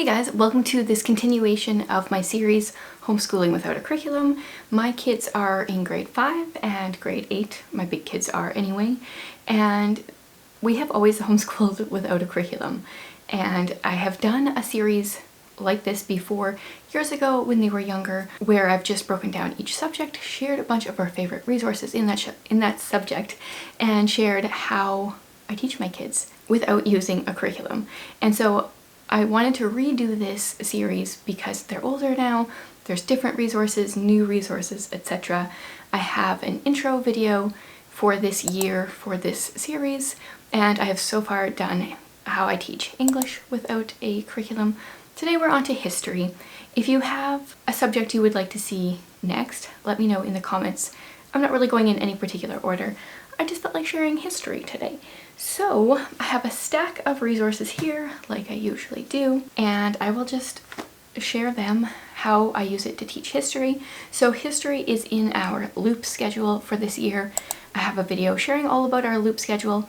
Hey guys, welcome to this continuation of my series, Homeschooling Without a Curriculum. My kids are in grade 5 and grade 8. My big kids are anyway. And we have always homeschooled without a curriculum. And I have done a series like this before years ago when they were younger, where I've just broken down each subject, shared a bunch of our favorite resources in that subject, and shared how I teach my kids without using a curriculum. And so I wanted to redo this series because they're older now, there's different resources, new resources, etc. I have an intro video for this year for this series, and I have so far done how I teach English without a curriculum. Today we're on to history. If you have a subject you would like to see next, let me know in the comments. I'm not really going in any particular order. I just felt like sharing history today. So I have a stack of resources here, like I usually do, and I will just share them, how I use it to teach history. So history is in our loop schedule for this year. I have a video sharing all about our loop schedule.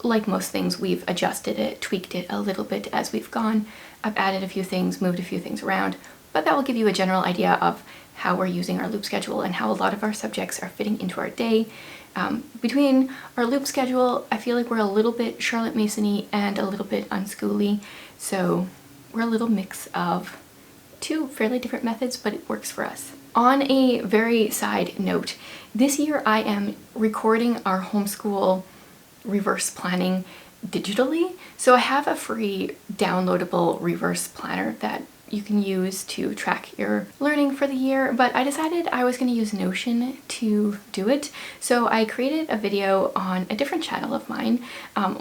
Like most things, we've adjusted it, tweaked it a little bit as we've gone. I've added a few things, moved a few things around, but that will give you a general idea of how we're using our loop schedule and how a lot of our subjects are fitting into our day. Between our loop schedule, I feel like we're a little bit Charlotte Mason-y and a little bit unschooly, so we're a little mix of two fairly different methods, but it works for us. On a very side note, this year I am recording our homeschool reverse planning digitally. So I have a free downloadable reverse planner that you can use to track your learning for the year, but I decided I was going to use Notion to do it. So I created a video on a different channel of mine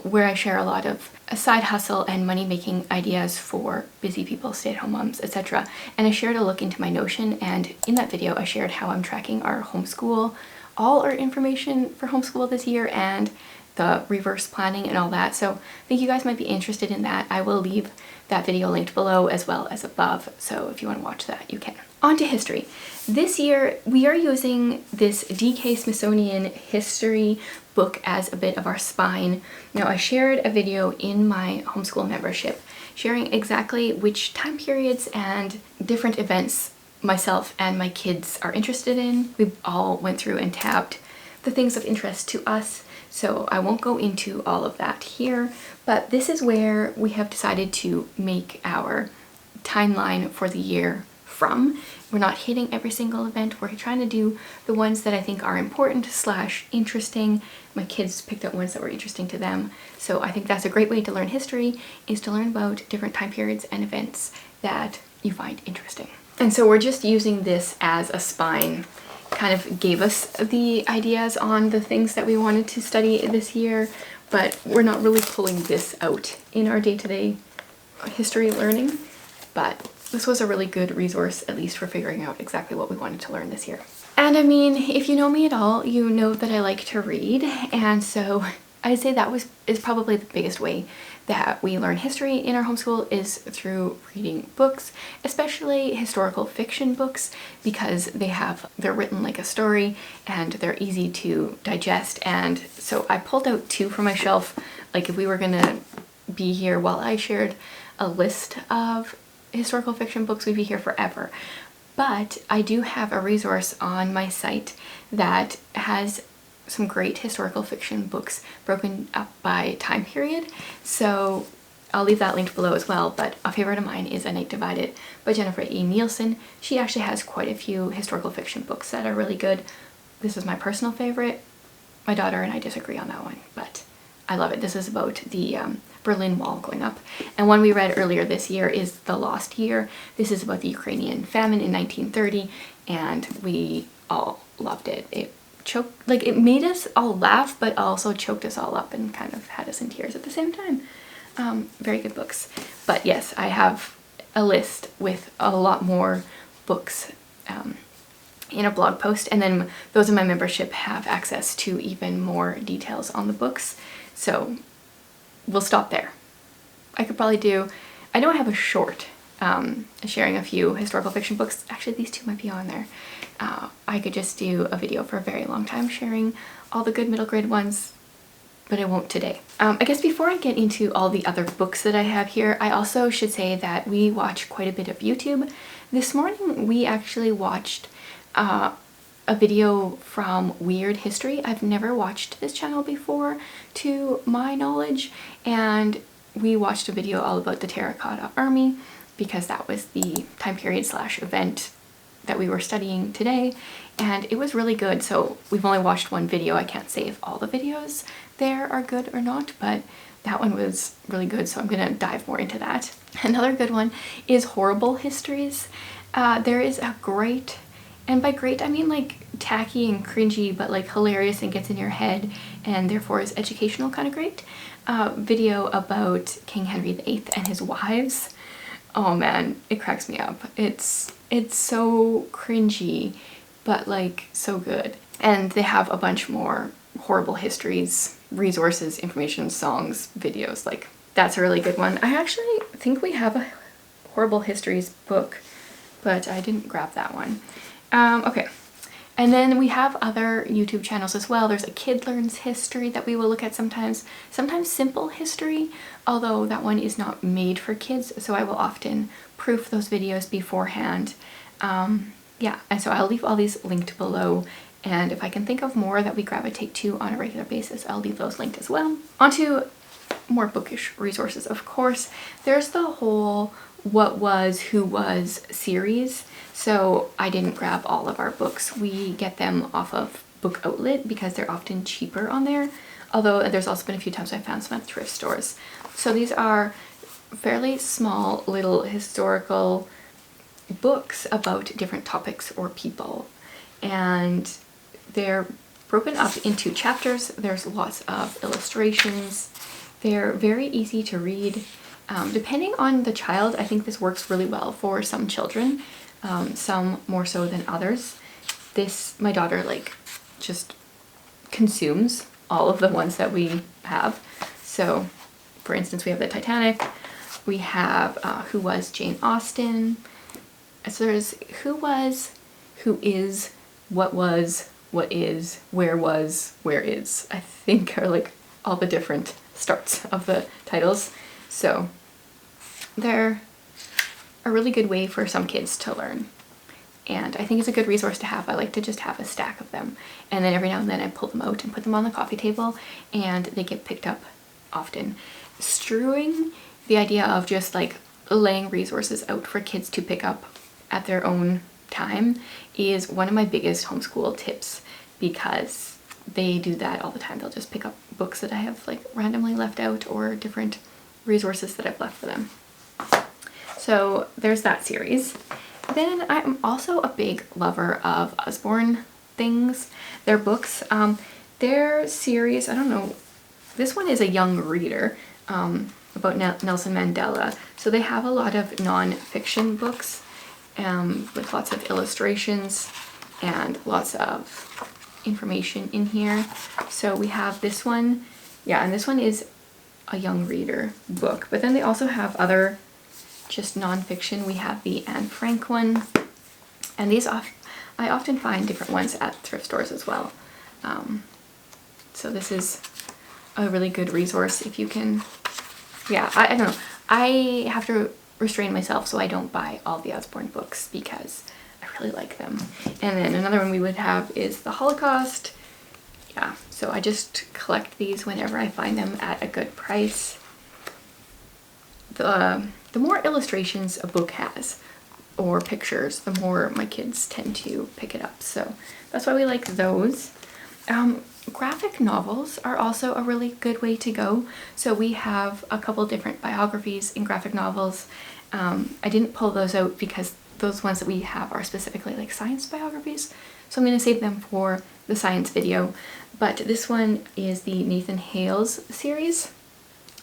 where I share a lot of side hustle and money-making ideas for busy people, stay-at-home moms, etc. And I shared a look into my Notion, and in that video I shared how I'm tracking our homeschool, all our information for homeschool this year, and the reverse planning and all that. So I think you guys might be interested in that. I will leave that video linked below as well as above, so if you want to watch that, you can. On to history. This year we are using this DK Smithsonian history book as a bit of our spine. Now I shared a video in my homeschool membership sharing exactly which time periods and different events myself and my kids are interested in. We all went through and tabbed the things of interest to us, so I won't go into all of that here, but this is where we have decided to make our timeline for the year from. We're not hitting every single event, we're trying to do the ones that I think are important / interesting. My kids picked out ones that were interesting to them, so I think that's a great way to learn history, is to learn about different time periods and events that you find interesting. And so we're just using this as a spine. Kind of gave us the ideas on the things that we wanted to study this year, but we're not really pulling this out in our day-to-day history learning. But this was a really good resource, at least for figuring out exactly what we wanted to learn this year. And I mean, if you know me at all, you know that I like to read, and so I'd say that is probably the biggest way that we learn history in our homeschool, is through reading books, especially historical fiction books, because they're written like a story and they're easy to digest. And so I pulled out two from my shelf. Like if we were gonna be here while I shared a list of historical fiction books, we'd be here forever. But I do have a resource on my site that has some great historical fiction books broken up by time period, so I'll leave that linked below as well. But a favorite of mine is A Night Divided by Jennifer E. Nielsen. She actually has quite a few historical fiction books that are really good. This is my personal favorite. My daughter and I disagree on that one, but I love it. This is about the Berlin Wall going up. And one we read earlier this year is The Lost Year. This is about the Ukrainian famine in 1930, and we all loved it. It made us all laugh, but also choked us all up and kind of had us in tears at the same time. Very good books. But yes, I have a list with a lot more books in a blog post, and then those in my membership have access to even more details on the books. So we'll stop there. I know I have a short sharing a few historical fiction books. Actually, these two might be on there. I could just do a video for a very long time sharing all the good middle grade ones. but I won't today. I guess before I get into all the other books that I have here, I also should say that we watch quite a bit of YouTube. This morning we actually watched a video from Weird History. I've never watched this channel before to my knowledge, and we watched a video all about the Terracotta Army because that was the time period / event that we were studying today, and it was really good. So we've only watched one video. I can't say if all the videos there are good or not, but that one was really good, so I'm gonna dive more into that. Another good one is Horrible Histories. There is a great, and by great I mean like tacky and cringy, but like hilarious and gets in your head and therefore is educational kind of great, video about King Henry VIII and his wives. Oh man, it cracks me up. It's so cringy, but like so good. And they have a bunch more horrible histories, resources, information, songs, videos. Like, that's a really good one. I actually think we have a Horrible Histories book, but I didn't grab that one. Okay. And then we have other YouTube channels as well. There's a Kid Learns History that we will look at sometimes. Sometimes Simple History, although that one is not made for kids, so I will often proof those videos beforehand. Yeah, and so I'll leave all these linked below, and if I can think of more that we gravitate to on a regular basis, I'll leave those linked as well. Onto more bookish resources, of course. There's the whole What Was, Who Was series. So I didn't grab all of our books. We get them off of Book Outlet because they're often cheaper on there. Although there's also been a few times I found some at thrift stores. So these are fairly small little historical books about different topics or people. And they're broken up into chapters. There's lots of illustrations. They're very easy to read. Depending on the child, I think this works really well for some children. Some more so than others. My daughter like just consumes all of the ones that we have. So for instance, we have the Titanic, we have Who Was Jane Austen. So there's Who Was, Who Is, What Was, What Is, Where Was, Where Is, I think are like all the different starts of the titles. So they're a really good way for some kids to learn, and I think it's a good resource to have. I like to just have a stack of them, and then every now and then I pull them out and put them on the coffee table, and they get picked up often. Strewing the idea of just like laying resources out for kids to pick up at their own time is one of my biggest homeschool tips, because they do that all the time. They'll just pick up books that I have like randomly left out or different resources that I've left for them. So there's that series. Then I'm also a big lover of Usborne things. Their books, their series, I don't know, this one is a young reader about Nelson Mandela. So they have a lot of non-fiction books with lots of illustrations and lots of information in here. So we have this one, yeah, and this one is a young reader book. But then they also have other just non-fiction. We have the Anne Frank one, and these I often find different ones at thrift stores as well. So this is a really good resource if you can, yeah, I don't know. I have to restrain myself so I don't buy all the Usborne books because I really like them. And then another one we would have is the Holocaust. Yeah, so I just collect these whenever I find them at a good price. The more illustrations a book has, or pictures, the more my kids tend to pick it up. So that's why we like those. Graphic novels are also a really good way to go. So we have a couple different biographies in graphic novels. I didn't pull those out because those ones that we have are specifically like science biographies. So I'm going to save them for the science video. But this one is the Nathan Hales series.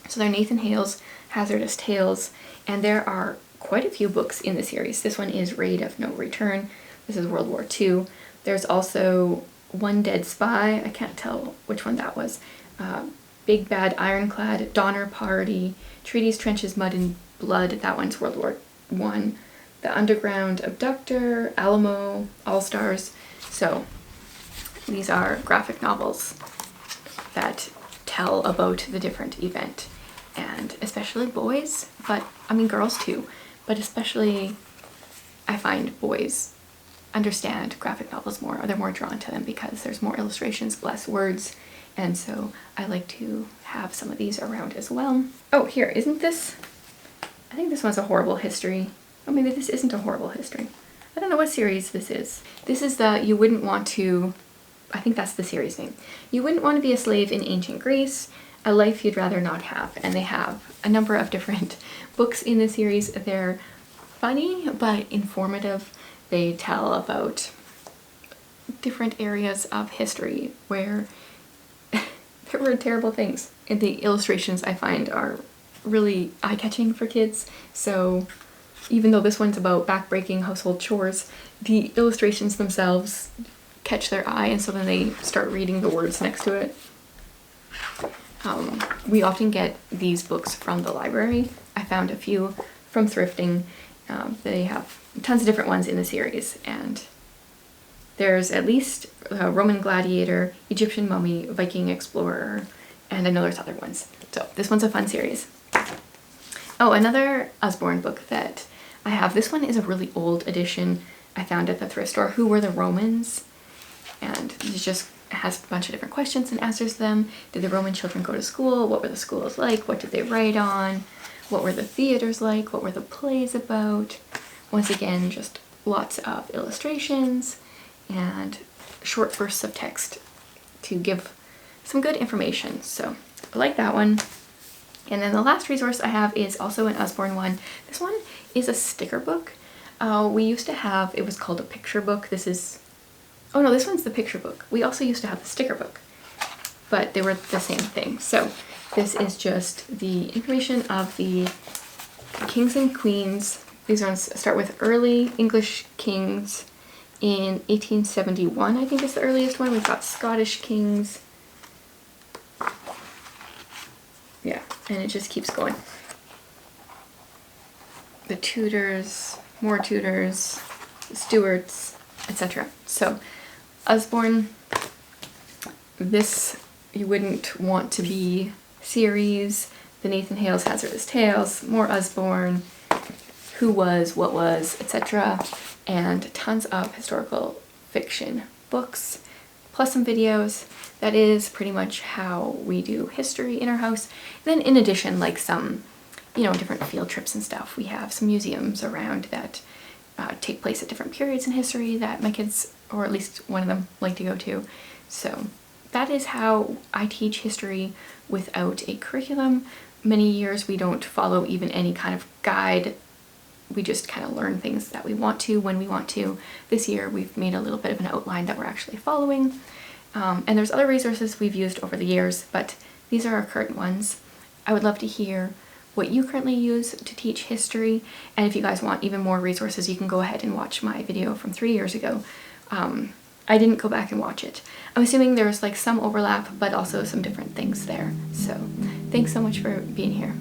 So they're Nathan Hales Hazardous Tales, and there are quite a few books in the series. This one is Raid of No Return. This is World War II. There's also One Dead Spy. I can't tell which one that was. Big Bad Ironclad, Donner Party, Treaties, Trenches, Mud and Blood. That one's World War I. The Underground Abductor, Alamo, All Stars. So these are graphic novels that tell about the different event, and especially boys, but I mean girls too, but especially I find boys understand graphic novels more, or they're more drawn to them because there's more illustrations, less words, and so I like to have some of these around as well. Oh, here, isn't this, I think this one's a horrible history. Oh, maybe this isn't a horrible history. I don't know what series this is. This is the You Wouldn't Want to, I think that's the series name. You Wouldn't Want to Be a Slave in Ancient Greece, A Life You'd Rather Not Have. And they have a number of different books in the series. They're funny but informative. They tell about different areas of history where there were terrible things. And the illustrations I find are really eye-catching for kids. So even though this one's about back-breaking household chores, the illustrations themselves catch their eye, and so then they start reading the words next to it. We often get these books from the library. I found a few from thrifting. They have tons of different ones in the series, and there's at least a Roman gladiator, Egyptian mummy, Viking explorer, and I know there's other ones. So this one's a fun series. Oh, another Usborne book that I have. This one is a really old edition I found at the thrift store. Who Were the Romans? And it just has a bunch of different questions and answers them. Did the Roman children go to school? What were the schools like? What did they write on? What were the theaters like? What were the plays about? Once again, just lots of illustrations and short bursts of text to give some good information. So I like that one. And then the last resource I have is also an Usborne one. This one is a sticker book. We used to have, it was called a picture book. This is, oh no, this one's the picture book. We also used to have the sticker book, but they were the same thing. So this is just the information of the kings and queens. These ones start with early English kings in 1871, I think is the earliest one. We've got Scottish kings. Yeah, and it just keeps going. The Tudors, more Tudors, Stuarts, etc. So, Usborne, this You Wouldn't Want to Be series, the Nathan Hale's Hazardous Tales, more Usborne, Who Was, What Was, etc. And tons of historical fiction books, plus some videos. That is pretty much how we do history in our house. And then in addition, like some, different field trips and stuff. We have some museums around that take place at different periods in history that my kids, or at least one of them, like to go to. So that is how I teach history without a curriculum. Many years we don't follow even any kind of guide. We just kind of learn things that we want to when we want to. This year we've made a little bit of an outline that we're actually following. And there's other resources we've used over the years, but these are our current ones. I would love to hear what you currently use to teach history, and if you guys want even more resources, you can go ahead and watch my video from 3 years ago. I didn't go back and watch it. I'm assuming there's like some overlap, but also some different things there. So thanks so much for being here.